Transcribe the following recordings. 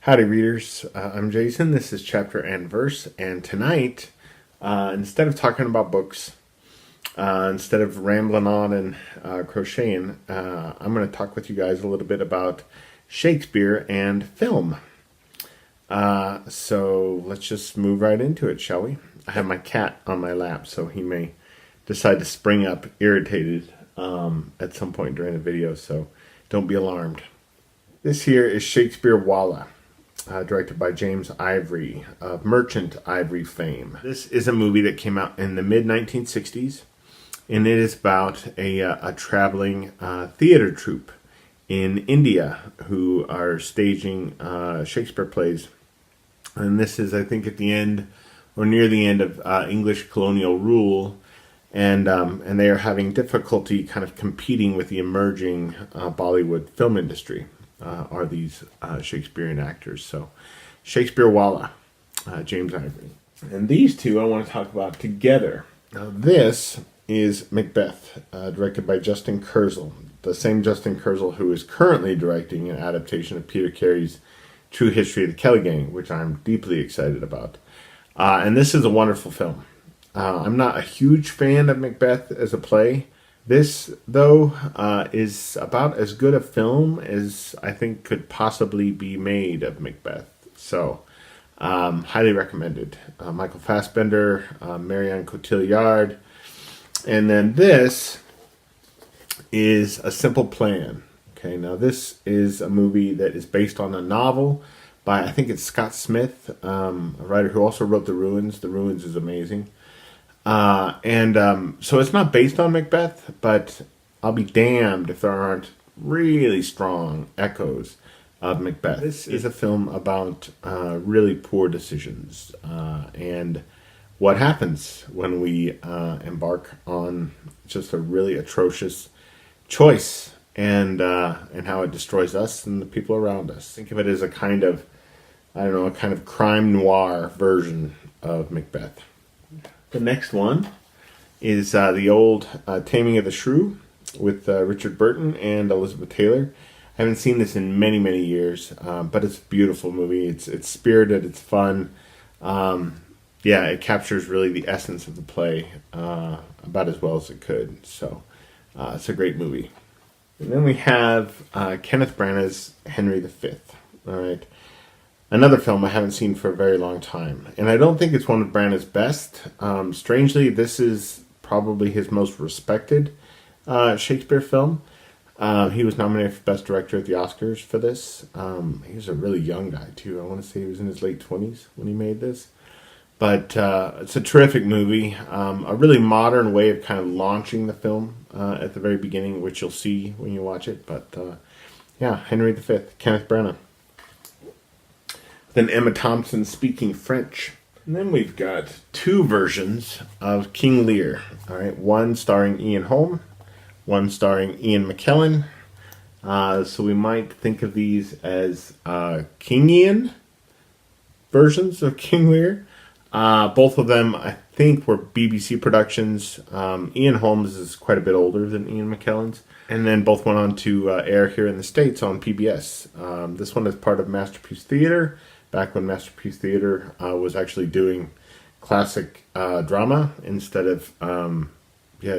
Howdy, readers. I'm Jason. This is Chapter and Verse, and tonight, instead of talking about books, instead of rambling on and crocheting, I'm going to talk with you guys a little bit about Shakespeare and film. So let's just move right into it, shall we? I have my cat on my lap, so he may decide to spring up irritated at some point during the video, so don't be alarmed. This here is Shakespeare Walla. Directed by James Ivory of Merchant Ivory fame. This is a movie that came out in the mid-1960s, and it is about a traveling theater troupe in India who are staging Shakespeare plays. And this is, I think, at the end or near the end of English colonial rule, and they are having difficulty kind of competing with the emerging Bollywood film industry. Are these Shakespearean actors. So Shakespeare Walla, James Ivory. And these two I want to talk about together. Now this is Macbeth, directed by Justin Kurzel. The same Justin Kurzel who is currently directing an adaptation of Peter Carey's True History of the Kelly Gang, which I'm deeply excited about. And this is a wonderful film. I'm not a huge fan of Macbeth as a play. This, though, is about as good a film as I think could possibly be made of Macbeth. So, highly recommended. Michael Fassbender, Marianne Cotillard. And then this is A Simple Plan. Okay, now this is a it's that is based on a novel by, I think it's Scott Smith, a writer who also wrote The Ruins. The Ruins is amazing. So it's not based on Macbeth, but I'll be damned if there aren't really strong echoes of Macbeth. This is a film about really poor decisions and what happens when we embark on just a really atrocious choice and how it destroys us and the people around us. Think of it as a kind of crime noir version of Macbeth. The next one is the old Taming of the Shrew with Richard Burton and Elizabeth Taylor. I haven't seen this in many, many years, but it's a beautiful movie. It's spirited, it's fun. It captures really the essence of the play about as well as it could. So it's a great movie. And then we have Kenneth Branagh's Henry V. All right. Another film I haven't seen for a very long time. And I don't think it's one of Branagh's best. Strangely, this is probably his most respected Shakespeare film. He was nominated for Best Director at the Oscars for this. He was a really young guy, too. I want to say he was in his late 20s when he made this. But it's a terrific movie. A really modern way of kind of launching the film at the very beginning, which you'll see when you watch it. But Henry V, Kenneth Branagh. Then Emma Thompson speaking French. And then we've got two versions of King Lear. All right, one starring Ian Holm, one starring Ian McKellen. So we might think of these as Kingian versions of King Lear. Both of them, I think, were BBC productions. Ian Holmes is quite a bit older than Ian McKellen's. And then both went on to air here in the States on PBS. This one is part of Masterpiece Theater, back when Masterpiece Theater was actually doing classic drama instead of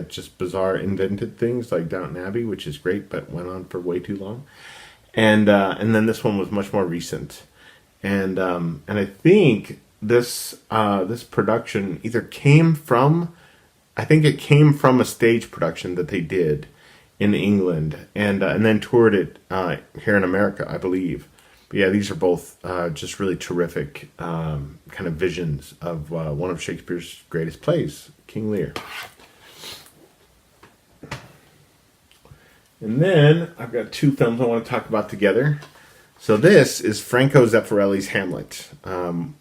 just bizarre invented things like Downton Abbey, which is great, but went on for way too long. And then this one was much more recent. And I think this production either came from a stage production that they did in England and then toured it here in America, I believe. But yeah, these are both just really terrific kind of visions of one of Shakespeare's greatest plays, King Lear. And then I've got two films I want to talk about together. So this is Franco Zeffirelli's Hamlet,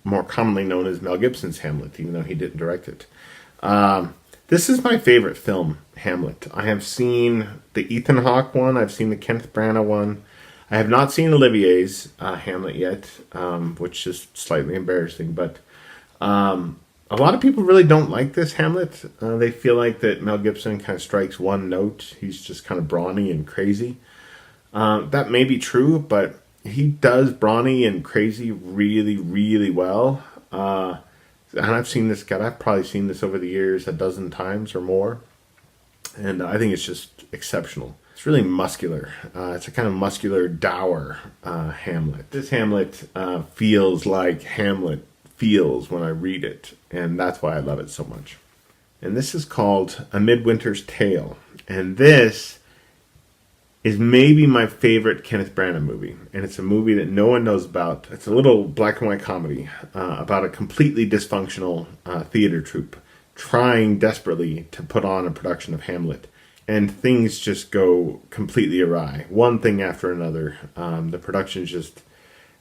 more commonly known as Mel Gibson's Hamlet, even though he didn't direct it. This is my favorite film, Hamlet. I have seen the Ethan Hawke one. I've seen the Kenneth Branagh one. I have not seen Olivier's Hamlet yet, which is slightly embarrassing. But a lot of people really don't like this Hamlet. They feel like that Mel Gibson kind of strikes one note. He's just kind of brawny and crazy. That may be true, but he does brawny and crazy really, really well. And I've seen this guy, I've probably seen this over the years a dozen times or more. And I think it's just exceptional. It's really muscular. It's a kind of muscular, dour Hamlet. This Hamlet feels like Hamlet feels when I read it. And that's why I love it so much. And this is called A Midwinter's Tale. And this is maybe my favorite Kenneth Branagh movie. And it's a movie that no one knows about. It's a little black and white comedy about a completely dysfunctional theater troupe trying desperately to put on a production of Hamlet. And things just go completely awry. One thing after another. The production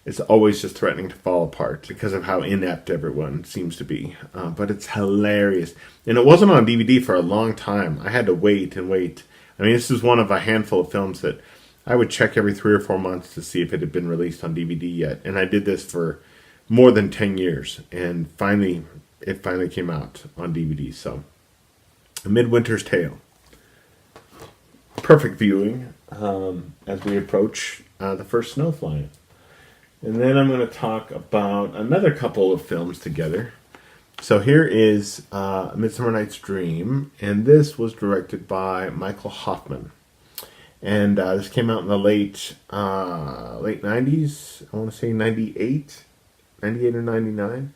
is always just threatening to fall apart because of how inept everyone seems to be. But it's hilarious. And it wasn't on DVD for a long time. I had to wait and wait. I mean, this is one of a handful of films that I would check every 3 or 4 months to see if it had been released on DVD yet. And I did this for more than 10 years. And it finally came out on DVD. So, A Midwinter's Tale. Perfect viewing as we approach the first snow flying. And then I'm going to talk about another couple of films together. So here is Midsummer Night's Dream, and this was directed by Michael Hoffman. And this came out in the late 90s, I want to say 98 or 99.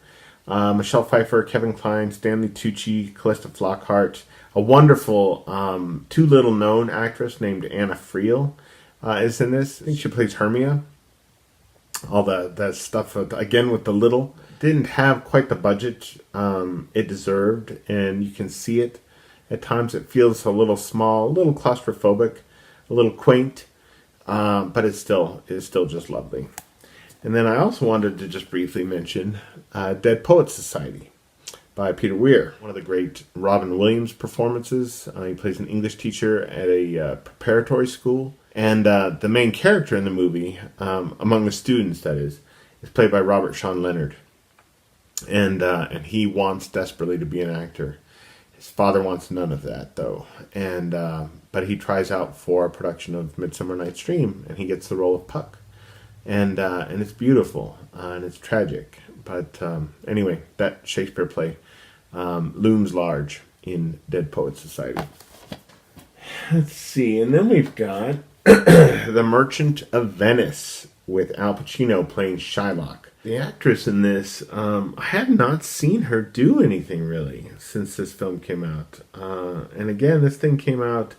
Michelle Pfeiffer, Kevin Kline, Stanley Tucci, Callista Flockhart, a wonderful, too little known actress named Anna Friel is in this. I think she plays Hermia. All the stuff, again, with the little. Didn't have quite the budget it deserved, and you can see it. At times it feels a little small, a little claustrophobic, a little quaint, but it's still just lovely. And then I also wanted to just briefly mention Dead Poets Society by Peter Weir. One of the great Robin Williams performances. He plays an English teacher at a preparatory school. And the main character in the movie, among the students that is played by Robert Sean Leonard. And he wants desperately to be an actor. His father wants none of that, though. And but he tries out for a production of Midsummer Night's Dream, and he gets the role of Puck. And it's beautiful, and it's tragic. But anyway, that Shakespeare play looms large in Dead Poets Society. Let's see, and then we've got The Merchant of Venice with Al Pacino playing Shylock. The actress in this, I have not seen her do anything really since this film came out. And again, this thing came out,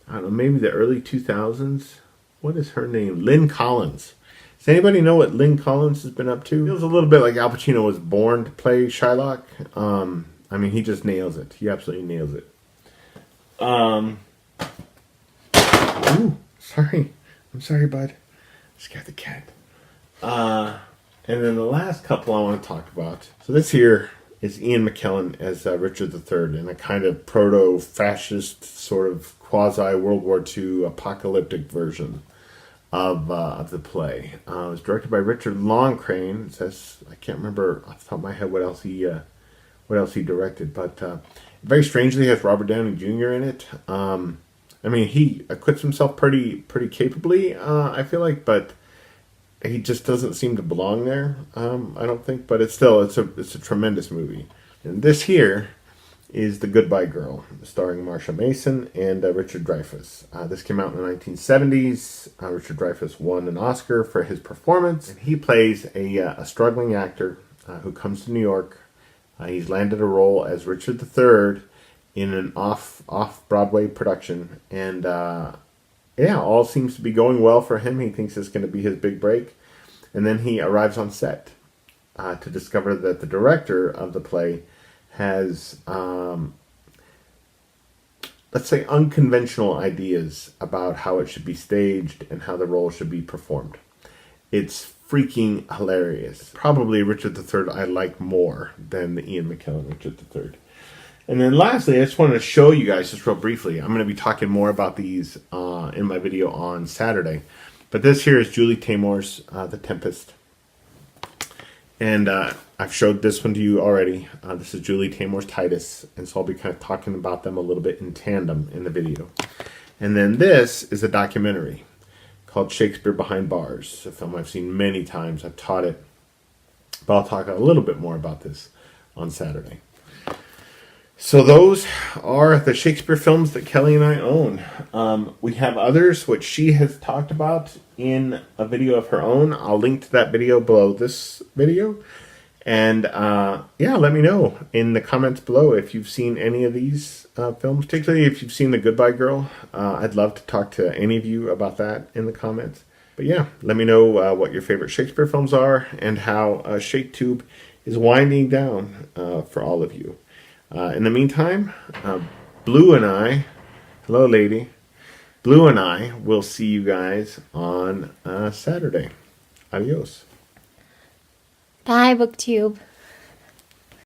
I don't know, maybe the early 2000s. What is her name? Lynn Collins. Does anybody know what Lynn Collins has been up to? Feels a little bit like Al Pacino was born to play Shylock. I mean, he just nails it. He absolutely nails it. Ooh, sorry. I'm sorry, bud. I scared the cat. And then the last couple I want to talk about. So this here is Ian McKellen as Richard III in a kind of proto-fascist sort of quasi-World War II apocalyptic version of the play. It was directed by Richard Longcrane. It says, I can't remember off the top of my head what else he directed, but very strangely has Robert Downey Jr. in it. I mean, he acquits himself pretty capably, I feel like, but he just doesn't seem to belong there. I don't think, but it's a tremendous movie. And this here is The Goodbye Girl, starring Marsha Mason and Richard Dreyfuss. This came out in the 1970s. Richard Dreyfuss won an Oscar for his performance. And he plays a struggling actor who comes to New York. He's landed a role as Richard III in an off-Broadway production. And all seems to be going well for him. He thinks it's going to be his big break. And then he arrives on set to discover that the director of the play has, let's say, unconventional ideas about how it should be staged and how the role should be performed. It's freaking hilarious. Probably Richard III I like more than the Ian McKellen Richard III. And then lastly, I just wanted to show you guys just real briefly. I'm going to be talking more about these in my video on Saturday. But this here is Julie Taymor's The Tempest. And I've showed this one to you already. This is Julie Taymor's Titus. And so I'll be kind of talking about them a little bit in tandem in the video. And then this is a documentary. called Shakespeare Behind Bars. It's a film I've seen many times. I've taught it, but I'll talk a little bit more about this on Saturday. So those are the Shakespeare films that Kelly and I own. We have others, which she has talked about in a video of her own. I'll link to that video below this video. And yeah, let me know in the comments below if you've seen any of these films, particularly if you've seen The Goodbye Girl. I'd love to talk to any of you about that in the comments. But yeah, let me know what your favorite Shakespeare films are and how Shaketube is winding down for all of you. In the meantime, Blue and I, hello lady, Blue and I will see you guys on Saturday. Adios. Bye, BookTube.